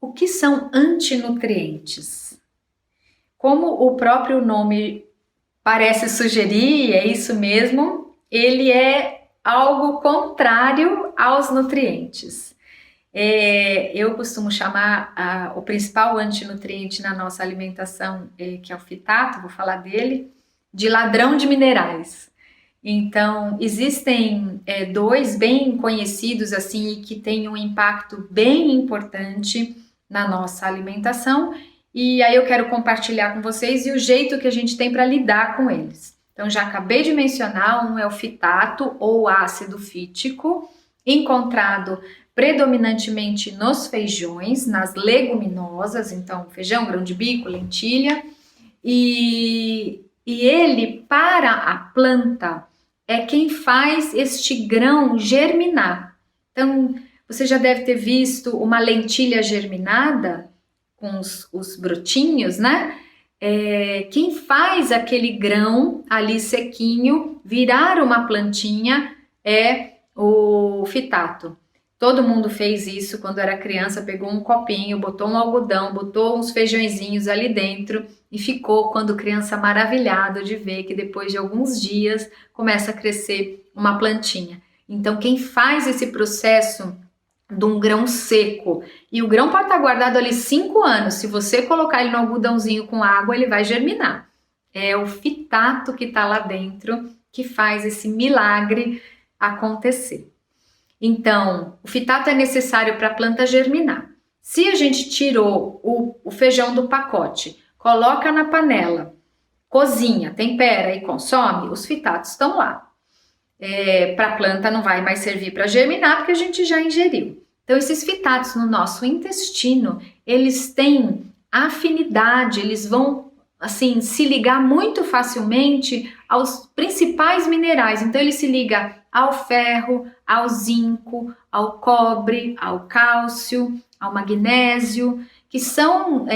O que são antinutrientes? Como o próprio nome parece sugerir, é isso mesmo, ele é algo contrário aos nutrientes. Eu costumo chamar o principal antinutriente na nossa alimentação, que é o fitato, vou falar dele, de ladrão de minerais. Então, existem dois bem conhecidos assim que têm um impacto bem importante na nossa alimentação, e aí eu quero compartilhar com vocês e o jeito que a gente tem para lidar com eles. Então, já acabei de mencionar, um é o fitato ou ácido fítico, encontrado predominantemente nos feijões, nas leguminosas, então feijão, grão de bico, lentilha, e ele, para a planta, é quem faz este grão germinar. Então, você já deve ter visto uma lentilha germinada com os brotinhos, né? Quem faz aquele grão ali sequinho virar uma plantinha é o fitato. Todo mundo fez isso quando era criança, pegou um copinho, botou um algodão, botou uns feijõezinhos ali dentro e ficou, quando criança, maravilhado de ver que depois de alguns dias começa a crescer uma plantinha. Então, quem faz esse processo de um grão seco, e o grão pode estar guardado ali 5 anos, se você colocar ele no algodãozinho com água, ele vai germinar. É o fitato que está lá dentro que faz esse milagre acontecer. Então, o fitato é necessário para a planta germinar. Se a gente tirou o feijão do pacote, coloca na panela, cozinha, tempera e consome, os fitatos estão lá. Para a planta não vai mais servir para germinar, porque a gente já ingeriu. Então, esses fitatos no nosso intestino, eles têm afinidade, eles vão assim se ligar muito facilmente aos principais minerais. Então, ele se liga ao ferro, ao zinco, ao cobre, ao cálcio, ao magnésio, que são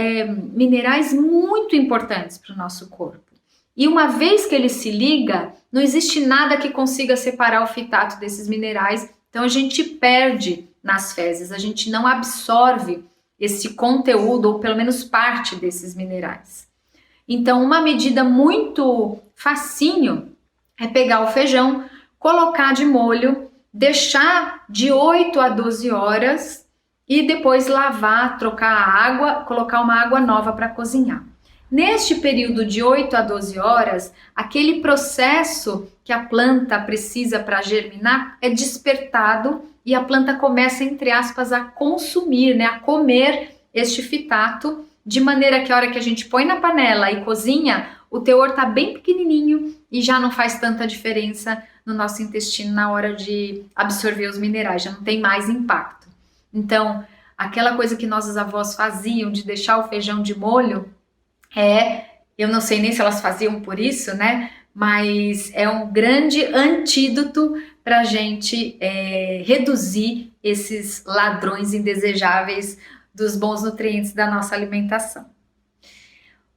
minerais muito importantes para o nosso corpo. E uma vez que ele se liga, não existe nada que consiga separar o fitato desses minerais, então a gente perde nas fezes, a gente não absorve esse conteúdo, ou pelo menos parte desses minerais. Então, uma medida muito facinho é pegar o feijão, colocar de molho, deixar de 8 a 12 horas e depois lavar, trocar a água, colocar uma água nova para cozinhar. Neste período de 8 a 12 horas, aquele processo que a planta precisa para germinar é despertado e a planta começa, entre aspas, a consumir, né, a comer este fitato, de maneira que a hora que a gente põe na panela e cozinha, o teor está bem pequenininho e já não faz tanta diferença no nosso intestino na hora de absorver os minerais, já não tem mais impacto. Então, aquela coisa que nossas avós faziam de deixar o feijão de molho, eu não sei nem se elas faziam por isso, né? Mas é um grande antídoto para a gente reduzir esses ladrões indesejáveis dos bons nutrientes da nossa alimentação.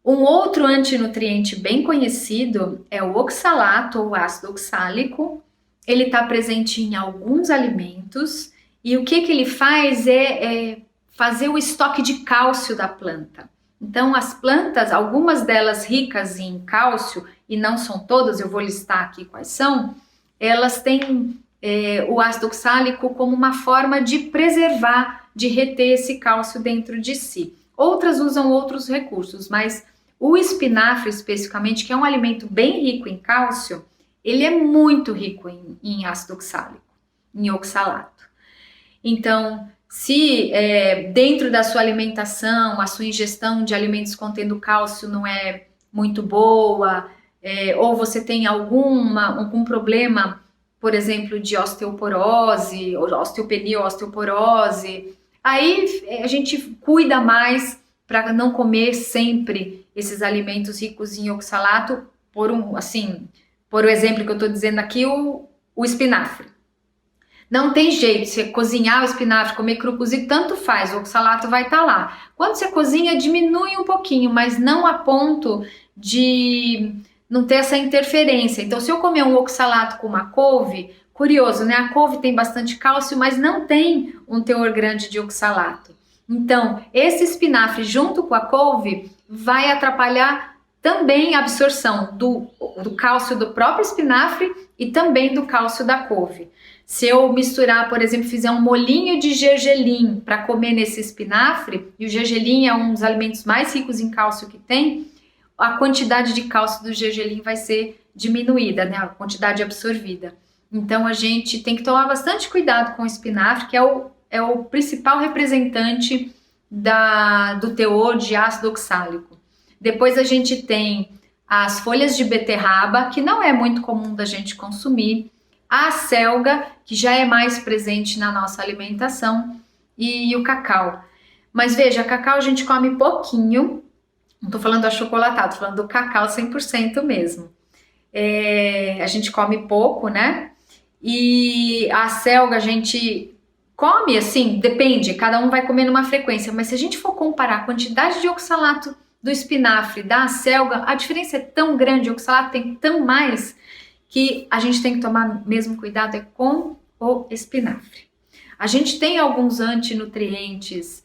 Um outro antinutriente bem conhecido é o oxalato ou ácido oxálico. Ele está presente em alguns alimentos e o que ele faz é fazer o estoque de cálcio da planta. Então, as plantas, algumas delas ricas em cálcio, e não são todas, eu vou listar aqui quais são, elas têm o ácido oxálico como uma forma de preservar, de reter esse cálcio dentro de si. Outras usam outros recursos, mas o espinafre especificamente, que é um alimento bem rico em cálcio, ele é muito rico em ácido oxálico, em oxalato. Então, se dentro da sua alimentação, a sua ingestão de alimentos contendo cálcio não é muito boa, ou você tem algum problema, por exemplo, de osteoporose, ou osteopenia ou osteoporose, aí a gente cuida mais para não comer sempre esses alimentos ricos em oxalato, por o exemplo que eu estou dizendo aqui, o espinafre. Não tem jeito, você cozinhar o espinafre, comer cru cozido, tanto faz, o oxalato vai estar lá. Quando você cozinha, diminui um pouquinho, mas não a ponto de não ter essa interferência. Então, se eu comer um oxalato com uma couve, curioso, né? A couve tem bastante cálcio, mas não tem um teor grande de oxalato. Então, esse espinafre junto com a couve vai atrapalhar também a absorção do cálcio do próprio espinafre e também do cálcio da couve. Se eu misturar, por exemplo, fizer um molinho de gergelim para comer nesse espinafre, e o gergelim é um dos alimentos mais ricos em cálcio que tem, a quantidade de cálcio do gergelim vai ser diminuída, né? A quantidade absorvida. Então a gente tem que tomar bastante cuidado com o espinafre, que é o principal representante do teor de ácido oxálico. Depois a gente tem as folhas de beterraba, que não é muito comum da gente consumir, a selga, que já é mais presente na nossa alimentação, e o cacau. Mas veja, cacau a gente come pouquinho, não tô falando do achocolatado, tô falando do cacau 100% mesmo. A gente come pouco, né? E a selga a gente come assim, depende, cada um vai comer numa frequência, mas se a gente for comparar a quantidade de oxalato do espinafre, da selga, a diferença é tão grande, o oxalato tem tão mais, que a gente tem que tomar mesmo cuidado com o espinafre. A gente tem alguns antinutrientes,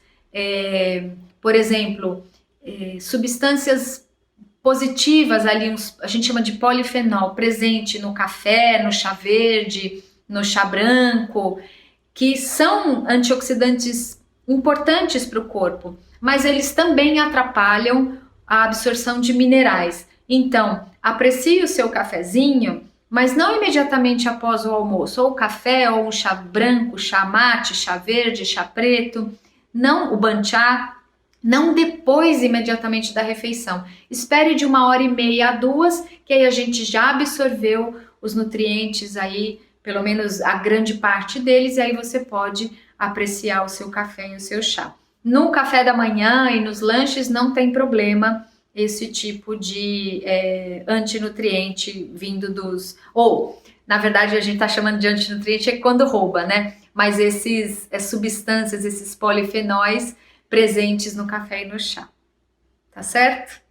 por exemplo, substâncias positivas ali, a gente chama de polifenol, presente no café, no chá verde, no chá branco, que são antioxidantes importantes para o corpo, mas eles também atrapalham a absorção de minerais. Então, aprecie o seu cafezinho, mas não imediatamente após o almoço, ou café, ou um chá branco, chá mate, chá verde, chá preto, não o banchá, não depois imediatamente da refeição. Espere de 1h30 a 2, que aí a gente já absorveu os nutrientes aí, pelo menos a grande parte deles, e aí você pode apreciar o seu café e o seu chá. No café da manhã e nos lanches não tem problema esse tipo de antinutriente vindo dos... Ou, na verdade, a gente tá chamando de antinutriente quando rouba, né? Mas esses substâncias, esses polifenóis presentes no café e no chá. Tá certo?